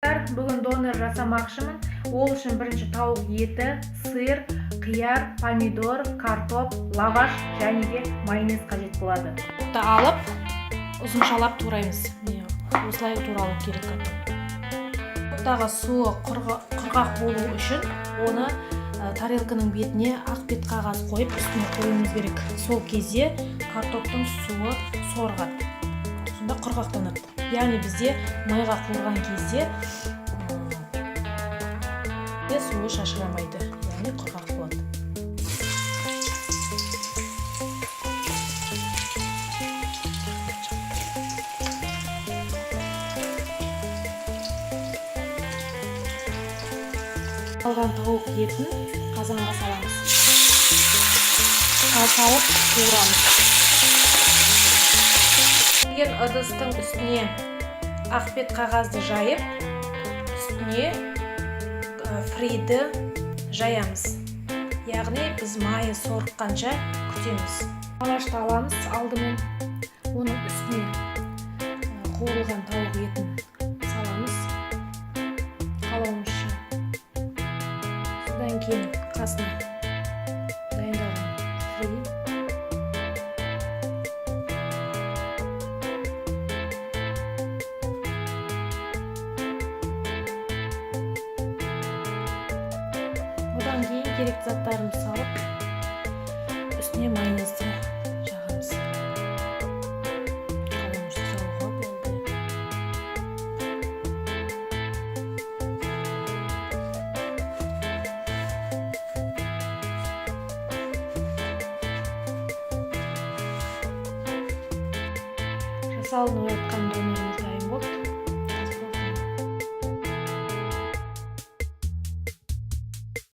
Бүгін донор жасамақшымын. Ол үшін бірінші тауық еті, сыр, қияр, помидор, картоп, лаваш және де майонез қажет болады. Тауықты алып, ұзыншалап тураймыз. Осылай туралу керек. Тауықтағы суы құрғақ болу үшін оны тарелканың бетіне ақ бет қағаз қойып үстіне қоюымыз керек. Сол кезде картоптың суы сорғады. Сонда құрғақтанады. Яғни бізде майға қуырған кезде суы шашырамайды, яғни құрғақ болады. Алған тауық етін қазанға саламыз. Салып қуырамыз. Ыдыстың үстіне ақбет қағазды жайып, үстіне фриді жаямыз. Яғни біз майы сорыққанша күтеміз. Лавашты аламыз, алдымен оның үстіне қуырылған тауық етін саламыз. Қалауымызша. Содан кейін қасына дайындалған фри. Одан кейін керекті заттарымызды салып, үстіне майонезді жағамыз. Қалауымызды салуға болды. Жасалынып жатқан донор